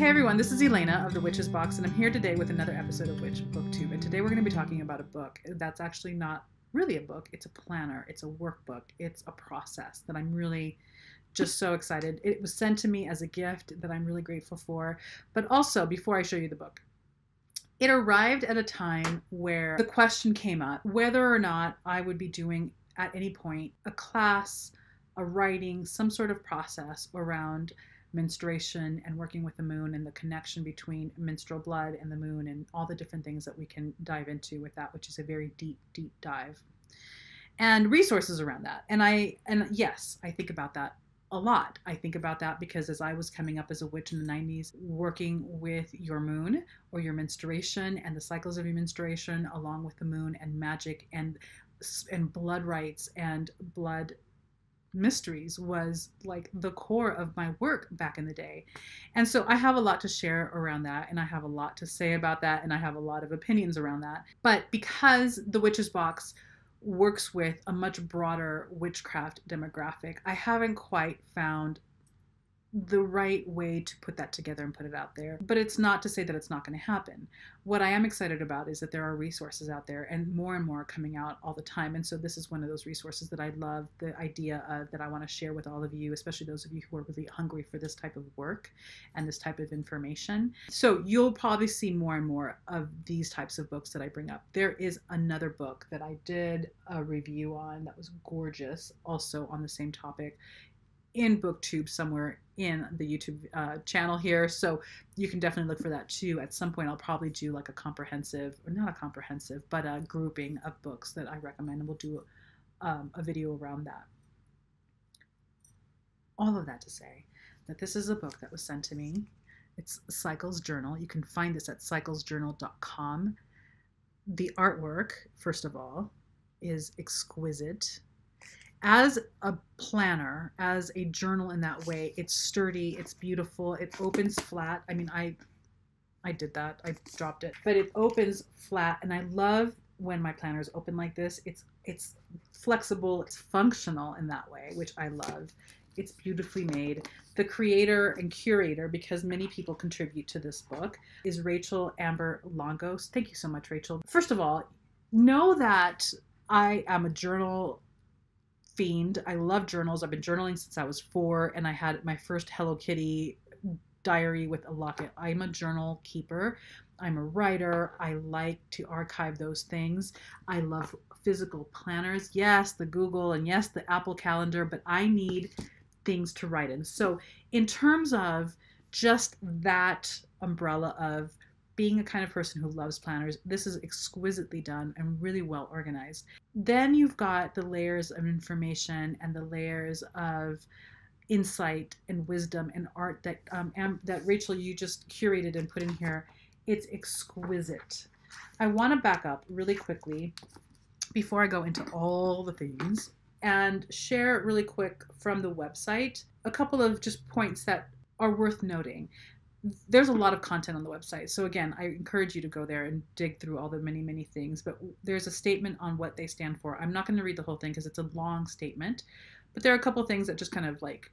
Hey everyone, this is Elena of the Witches Box, and I'm here today with another episode of Witch Booktube. And today we're going to be talking about a book that's actually not really a book, it's a planner, it's a workbook, it's a process that I'm really just so excited. It was sent to me as a gift that I'm really grateful for. But also, before I show you the book, it arrived at a time where the question came up whether or not I would be doing at any point a class, a writing, some sort of process around menstruation and working with the moon and the connection between menstrual blood and the moon and all the different things that we can dive into with that, which is a very deep dive, and resources around that. And yes, I think about that a lot. I think about that because as I was coming up as a witch in the 90s, working with your moon or your menstruation and the cycles of your menstruation along with the moon and magic and blood rites and blood mysteries was like the core of my work back in the day. And so I have a lot to share around that, and I have a lot to say about that, and I have a lot of opinions around that. But because the Witches Box works with a much broader witchcraft demographic, I haven't quite found the right way to put that together and put it out there. But it's not to say that it's not going to happen. What I am excited about is that there are resources out there and more coming out all the time. And so this is one of those resources that I love the idea of, that I want to share with all of you, especially those of you who are really hungry for this type of work and this type of information. So you'll probably see more and more of these types of books that I bring up. There is another book that I did a review on that was gorgeous, also on the same topic, in Booktube somewhere in the YouTube channel here. So you can definitely look for that too. At some point I'll probably do like a comprehensive, or not a comprehensive, but a grouping of books that I recommend, and we'll do a video around that. All of that to say that this is a book that was sent to me. It's Cycles Journal. You can find this at cyclesjournal.com. The artwork, first of all, is exquisite. As a planner, as a journal in that way, it's sturdy, it's beautiful, it opens flat. I mean, I did that, I dropped it, but it opens flat, and I love when my planners open like this. It's flexible, it's functional in that way, which I love. It's beautifully made. The creator and curator, because many people contribute to this book, is Rachel Amber Longos. Thank you so much, Rachel. First of all, know that I am a journal fiend. I love journals. I've been journaling since I was 4, and I had my first Hello Kitty diary with a locket. I'm a journal keeper. I'm a writer. I like to archive those things. I love physical planners. Yes, the Google, and yes, the Apple Calendar, but I need things to write in. So in terms of just that umbrella of being a kind of person who loves planners, this is exquisitely done and really well organized. Then you've got the layers of information and the layers of insight and wisdom and art that that Rachel, you just curated and put in here. It's exquisite. I want to back up really quickly before I go into all the things and share really quick from the website a couple of just points that are worth noting. There's a lot of content on the website. So again, I encourage you to go there and dig through all the many things, but there's a statement on what they stand for. I'm not going to read the whole thing because it's a long statement, but there are a couple of things that just kind of like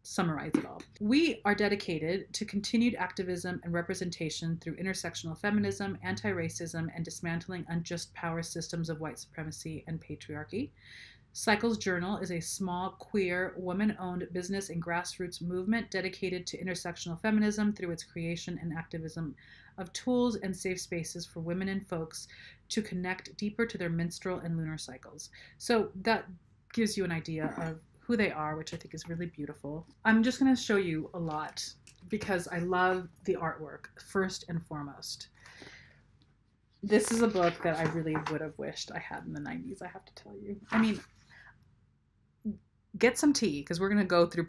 summarize it all. We are dedicated to continued activism and representation through intersectional feminism, anti-racism, and dismantling unjust power systems of white supremacy and patriarchy. Cycles Journal is a small, queer, woman-owned business and grassroots movement dedicated to intersectional feminism through its creation and activism of tools and safe spaces for women and folks to connect deeper to their menstrual and lunar cycles. So that gives you an idea of who they are, which I think is really beautiful. I'm just going to show you a lot because I love the artwork, first and foremost. This is a book that I really would have wished I had in the 90s, I have to tell you. I mean, get some tea, because we're going to go through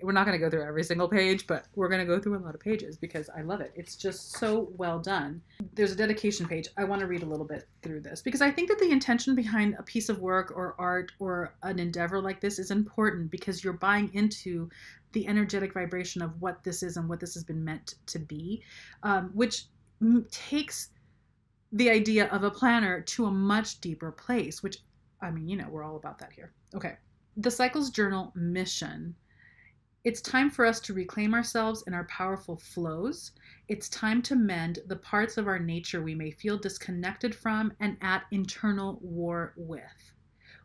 we're not going to go through every single page, but we're going to go through a lot of pages because I love it. It's just so well done. There's a dedication page. I want to read a little bit through this because I think that the intention behind a piece of work or art or an endeavor like this is important because you're buying into the energetic vibration of what this is and what this has been meant to be, which takes the idea of a planner to a much deeper place, which, I mean, you know, we're all about that here. Okay. The Cycles Journal mission It's time for us to reclaim ourselves in our powerful flows. It's time to mend the parts of our nature we may feel disconnected from and at internal war with.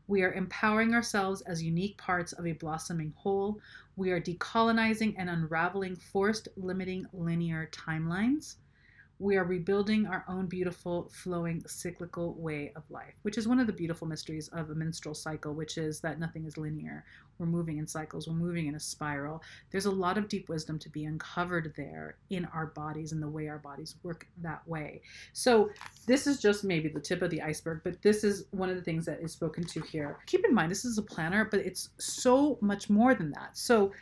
We are empowering ourselves as unique parts of a blossoming whole. We are decolonizing and unraveling forced, limiting, linear timelines. We are rebuilding our own beautiful, flowing, cyclical way of life, which is one of the beautiful mysteries of a menstrual cycle, which is that nothing is linear. We're moving in cycles. We're moving in a spiral. There's a lot of deep wisdom to be uncovered there in our bodies and the way our bodies work that way. So this is just maybe the tip of the iceberg, but this is one of the things that is spoken to here. Keep in mind, this is a planner, but it's so much more than that. So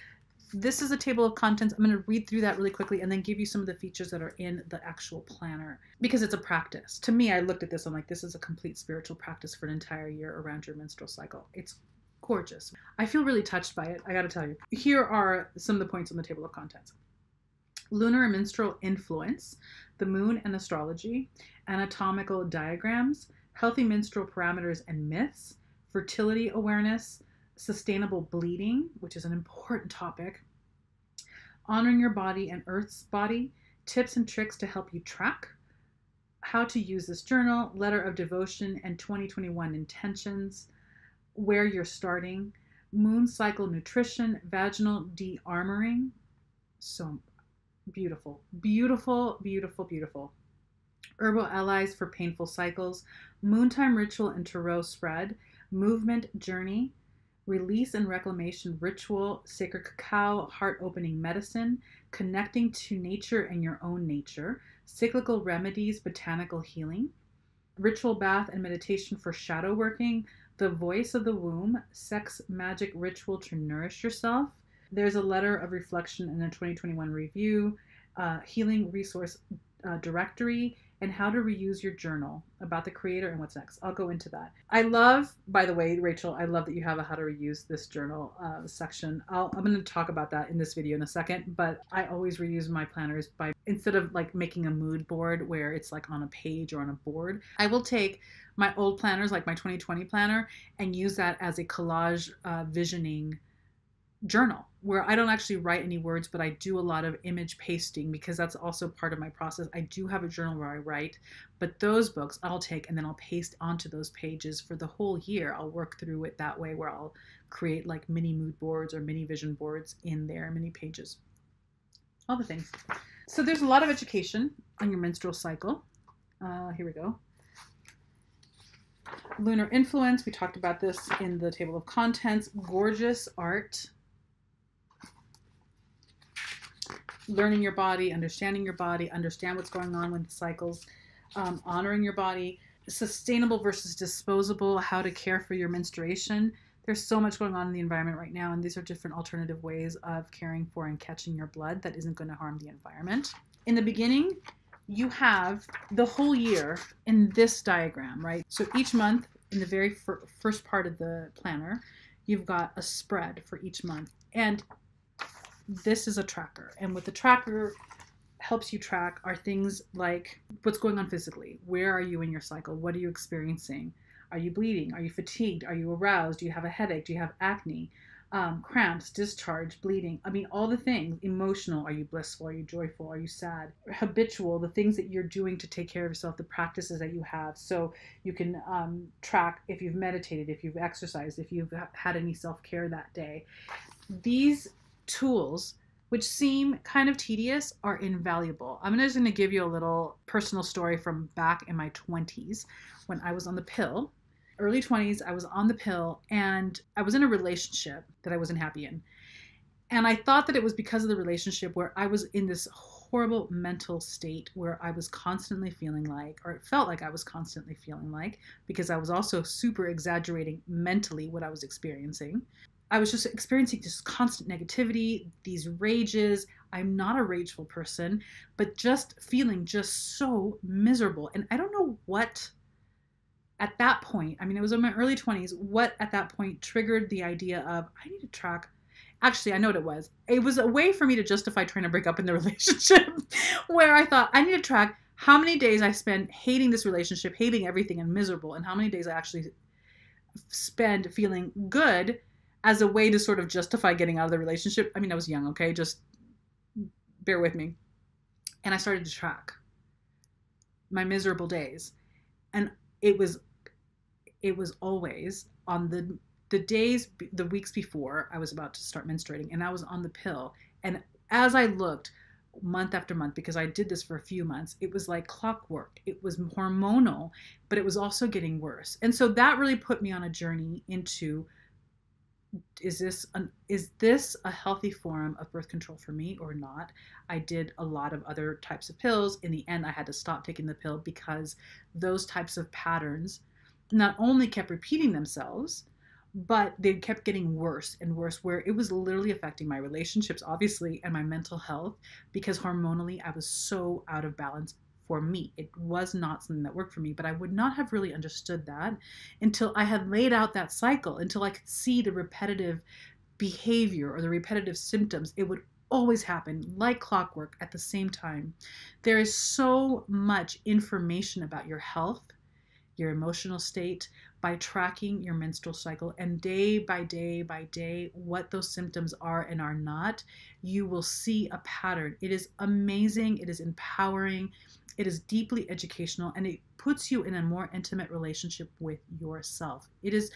this is a table of contents. I'm going to read through that really quickly and then give you some of the features that are in the actual planner because it's a practice. To me, I looked at this, I'm like, this is a complete spiritual practice for an entire year around your menstrual cycle. It's gorgeous. I feel really touched by it, I got to tell you. Here are some of the points on the table of contents. Lunar and menstrual influence, the moon and astrology, anatomical diagrams, healthy menstrual parameters and myths, fertility awareness, sustainable bleeding, which is an important topic, honoring your body and Earth's body, tips and tricks to help you track, how to use this journal, letter of devotion and 2021 intentions, where you're starting, moon cycle nutrition, vaginal de-armoring. So beautiful, beautiful, beautiful, beautiful. Herbal allies for painful cycles, moontime ritual and tarot spread, movement journey, release and reclamation ritual, sacred cacao, heart-opening medicine, connecting to nature and your own nature, cyclical remedies, botanical healing, ritual bath and meditation for shadow working, the voice of the womb, sex magic ritual to nourish yourself. There's a letter of reflection and a 2021 review, healing resource directory, and how to reuse your journal about the creator and what's next. I'll go into that. I love, by the way, Rachel, I love that you have a how to reuse this journal section. I'm going to talk about that in this video in a second, but I always reuse my planners by, instead of like making a mood board where it's like on a page or on a board, I will take my old planners, like my 2020 planner, and use that as a collage visioning journal where I don't actually write any words, but I do a lot of image pasting because that's also part of my process. I do have a journal where I write, but those books I'll take and then I'll paste onto those pages for the whole year. I'll work through it that way where I'll create like mini mood boards or mini vision boards in there, mini pages, all the things. So there's a lot of education on your menstrual cycle. Here we go. Lunar influence, we talked about this in the table of contents. Gorgeous art. Learning your body, understand what's going on with the cycles, honoring your body, sustainable versus disposable, how to care for your menstruation. There's so much going on in the environment right now, and these are different alternative ways of caring for and catching your blood that isn't going to harm the environment. In the beginning, you have the whole year in this diagram, right? So each month, in the very first part of the planner, you've got a spread for each month. And this is a tracker, and what the tracker helps you track are things like what's going on physically. Where are you in your cycle? What are you experiencing? Are you bleeding? Are you fatigued? Are you aroused? Do you have a headache? Do you have acne? Cramps, discharge, bleeding. I mean, all the things. Emotional. Are you blissful? Are you joyful? Are you sad? Habitual, the things that you're doing to take care of yourself, the practices that you have. So you can track if you've meditated, if you've exercised, if you've had any self-care that day. These tools, which seem kind of tedious, are invaluable. I'm just going to give you a little personal story from back in my 20s when I was on the pill. Early 20s, I was on the pill and I was in a relationship that I wasn't happy in. And I thought that it was because of the relationship where I was in this horrible mental state where I was constantly feeling like, or it felt like I was constantly feeling like, because I was also super exaggerating mentally what I was experiencing. I was just experiencing this constant negativity, these rages. I'm not a rageful person, but just feeling just so miserable. And I don't know what at that point, I mean, it was in my early 20s, what at that point triggered the idea of, I need to track. Actually, I know what it was. It was a way for me to justify trying to break up in the relationship where I thought, I need to track how many days I spend hating this relationship, hating everything and miserable, and how many days I actually spend feeling good as a way to sort of justify getting out of the relationship. I mean, I was young, okay? Just bear with me. And I started to track my miserable days. And it was always on the days, the weeks before I was about to start menstruating, and I was on the pill. And as I looked month after month, because I did this for a few months, it was like clockwork. It was hormonal, but it was also getting worse. And so that really put me on a journey into, is this a healthy form of birth control for me or not? I did a lot of other types of pills. In the end, I had to stop taking the pill because those types of patterns not only kept repeating themselves, but they kept getting worse and worse, where it was literally affecting my relationships, obviously, and my mental health, because hormonally I was so out of balance for me. It was not something that worked for me, but I would not have really understood that until I had laid out that cycle, until I could see the repetitive behavior or the repetitive symptoms. It would always happen like clockwork at the same time. There is so much information about your health, your emotional state, by tracking your menstrual cycle, and day by day, what those symptoms are and are not, you will see a pattern. It is amazing. It is empowering. It is deeply educational, and it puts you in a more intimate relationship with yourself. It is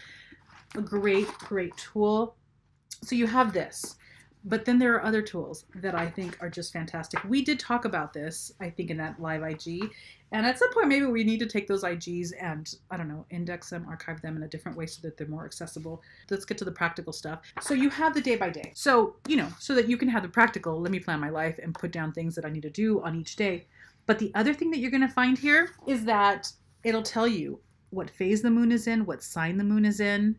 a great, great tool. So you have this, but then there are other tools that I think are just fantastic. We did talk about this, I think, in that live IG. And at some point, maybe we need to take those IGs and, I don't know, index them, archive them in a different way so that they're more accessible. Let's get to the practical stuff. So you have the day by day. So, so that you can have the practical, let me plan my life and put down things that I need to do on each day. But the other thing that you're going to find here is that it'll tell you what phase the moon is in, what sign the moon is in,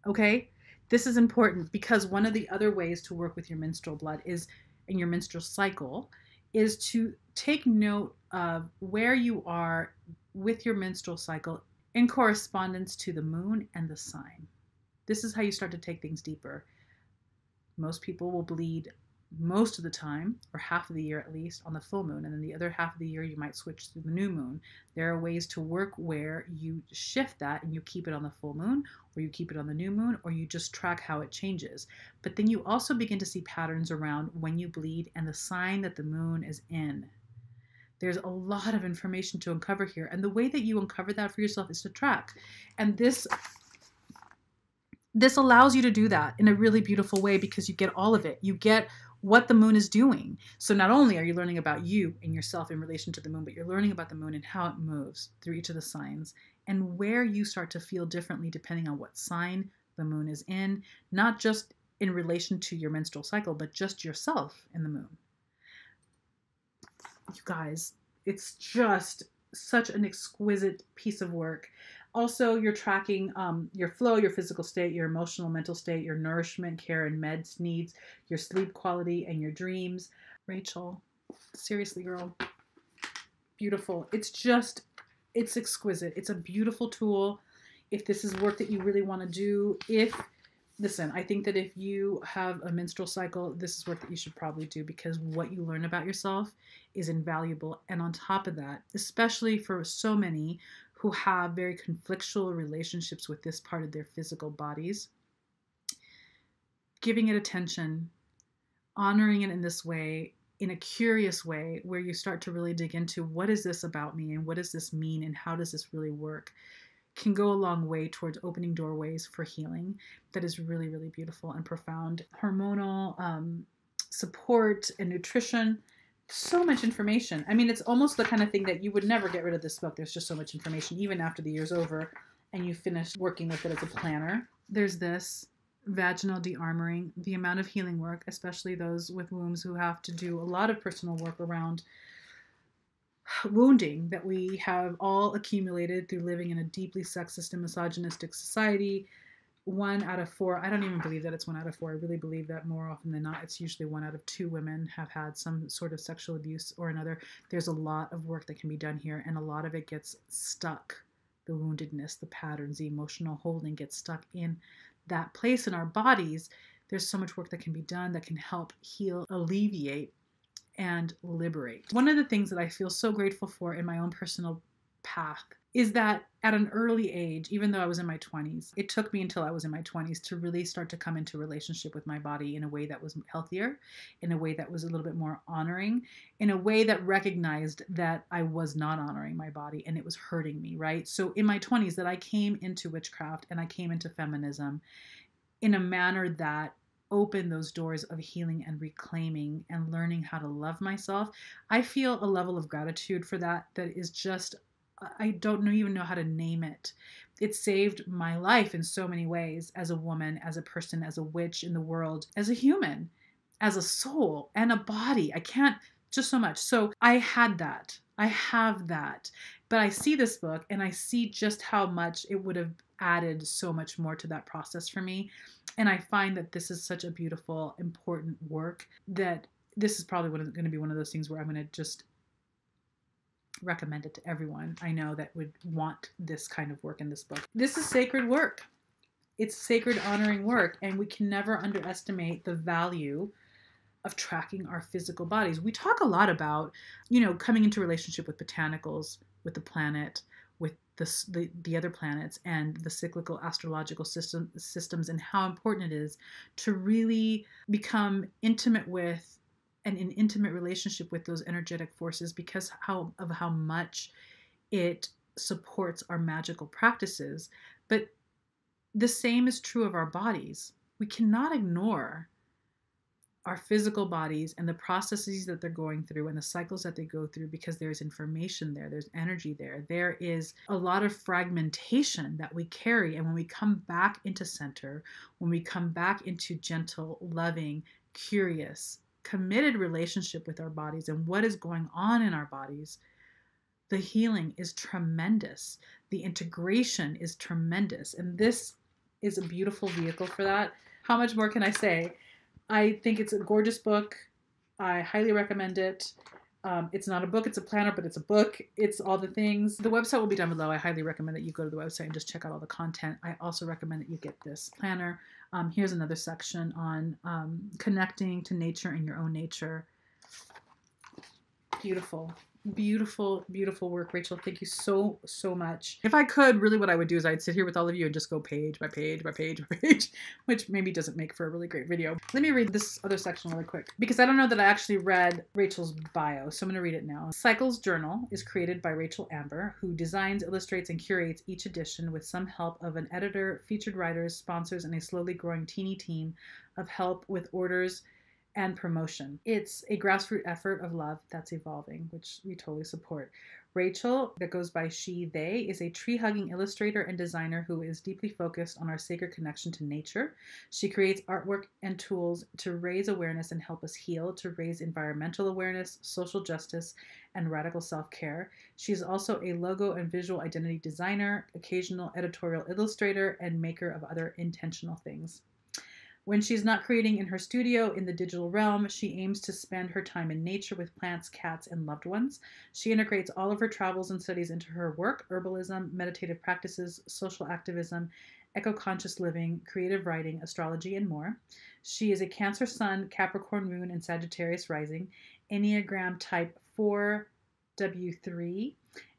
okay? This is important because one of the other ways to work with your menstrual blood is, in your menstrual cycle, is to take note of where you are with your menstrual cycle in correspondence to the moon and the sign. This is how you start to take things deeper. Most people will bleed most of the time, or half of the year at least, on the full moon, and then the other half of the year you might switch to the new moon. There are ways to work where you shift that and you keep it on the full moon, or you keep it on the new moon, or you just track how it changes. But then you also begin to see patterns around when you bleed and the sign that the moon is in. There's a lot of information to uncover here, and the way that you uncover that for yourself is to track. And this allows you to do that in a really beautiful way because you get all of it. You get what the moon is doing. So not only are you learning about you and yourself in relation to the moon, but you're learning about the moon and how it moves through each of the signs and where you start to feel differently depending on what sign the moon is in, not just in relation to your menstrual cycle, but just yourself in the moon. You guys, it's just such an exquisite piece of work. Also, you're tracking your flow, your physical state, your emotional, mental state, your nourishment, care, and meds needs, your sleep quality, and your dreams. Rachel, seriously, girl, beautiful. It's exquisite. It's a beautiful tool. If this is work that you really want to do, listen, I think that if you have a menstrual cycle, this is work that you should probably do because what you learn about yourself is invaluable. And on top of that, especially for so many who have very conflictual relationships with this part of their physical bodies, giving it attention, honoring it in this way, in a curious way, where you start to really dig into what is this about me and what does this mean and how does this really work, can go a long way towards opening doorways for healing that is really, really beautiful and profound. Hormonal support and nutrition. So much information. I mean, it's almost the kind of thing that you would never get rid of this book. There's just so much information, even after the year's over and you finish working with it as a planner. There's this vaginal de-armoring, the amount of healing work, especially those with wombs who have to do a lot of personal work around wounding that we have all accumulated through living in a deeply sexist and misogynistic society. 1 out of 4, I don't even believe that it's 1 out of 4. I really believe that more often than not, it's usually 1 out of 2 women have had some sort of sexual abuse or another. There's a lot of work that can be done here, and a lot of it gets stuck. The woundedness, the patterns, the emotional holding gets stuck in that place in our bodies. There's so much work that can be done that can help heal, alleviate, and liberate. One of the things that I feel so grateful for in my own personal path is that at an early age, even though I was in my 20s, it took me until I was in my 20s to really start to come into relationship with my body in a way that was healthier, in a way that was a little bit more honoring, in a way that recognized that I was not honoring my body and it was hurting me, right? So in my 20s that I came into witchcraft and I came into feminism in a manner that opened those doors of healing and reclaiming and learning how to love myself. I feel a level of gratitude for that is just, I don't even know how to name it. It saved my life in so many ways as a woman, as a person, as a witch in the world, as a human, as a soul and a body. I can't, just so much. So I had that. I have that. But I see this book and I see just how much it would have added so much more to that process for me. And I find that this is such a beautiful, important work that this is probably going to be one of those things where I'm going to just recommend it to everyone I know that would want this kind of work in this book. This is sacred work. It's sacred, honoring work, and we can never underestimate the value of tracking our physical bodies. We talk a lot about, coming into relationship with botanicals, with the planet, with the other planets, and the cyclical astrological systems, and how important it is to really become intimate with and in intimate relationship with those energetic forces because of how much it supports our magical practices. But the same is true of our bodies. We cannot ignore our physical bodies and the processes that they're going through and the cycles that they go through because there's information there, there's energy there, there is a lot of fragmentation that we carry. And when we come back into center, when we come back into gentle, loving, curious, committed relationship with our bodies and what is going on in our bodies, the healing is tremendous. The integration is tremendous. And this is a beautiful vehicle for that. How much more can I say? I think it's a gorgeous book. I highly recommend it. It's not a book, it's a planner, but it's a book. It's all the things. The website will be down below. I highly recommend that you go to the website and just check out all the content. I also recommend that you get this planner. Here's another section on connecting to nature and your own nature. Beautiful. Beautiful, beautiful work, Rachel. Thank you so, so much. If I could, really what I would do is I'd sit here with all of you and just go page by page by page by page, which maybe doesn't make for a really great video. Let me read this other section really quick because I don't know that I actually read Rachel's bio, so I'm going to read it now. Cycles Journal is created by Rachel Amber, who designs, illustrates, and curates each edition with some help of an editor, featured writers, sponsors, and a slowly growing teeny team of help with orders and promotion. It's a grassroots effort of love that's evolving, which we totally support. Rachel, that goes by she, they, is a tree-hugging illustrator and designer who is deeply focused on our sacred connection to nature. She creates artwork and tools to raise awareness and help us heal, to raise environmental awareness, social justice, and radical self-care. She is also a logo and visual identity designer, occasional editorial illustrator, and maker of other intentional things. When she's not creating in her studio in the digital realm, she aims to spend her time in nature with plants, cats, and loved ones. She integrates all of her travels and studies into her work: herbalism, meditative practices, social activism, eco-conscious living, creative writing, astrology, and more. She is a Cancer Sun, Capricorn Moon, and Sagittarius Rising, Enneagram Type 4W3,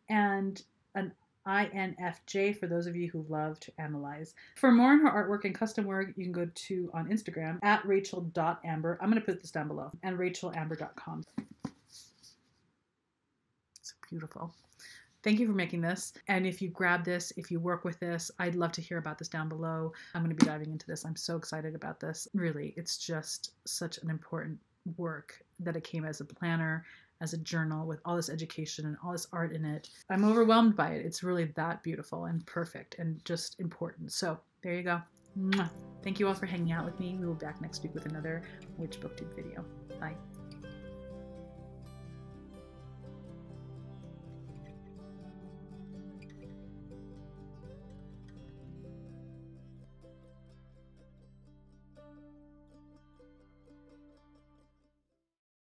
and an INFJ for those of you who love to analyze. For more on her artwork and custom work, you can go to on Instagram at rachel.amber. I'm going to put this down below, and rachelamber.com. It's beautiful. Thank you for making this. And if you grab this, if you work with this, I'd love to hear about this down below. I'm going to be diving into this. I'm so excited about this. Really, it's just such an important work that it came as a planner, as a journal with all this education and all this art in it. I'm overwhelmed by it. It's really that beautiful and perfect and just important. So there you go. Mwah. Thank you all for hanging out with me. We will be back next week with another Witch Booktube video. Bye.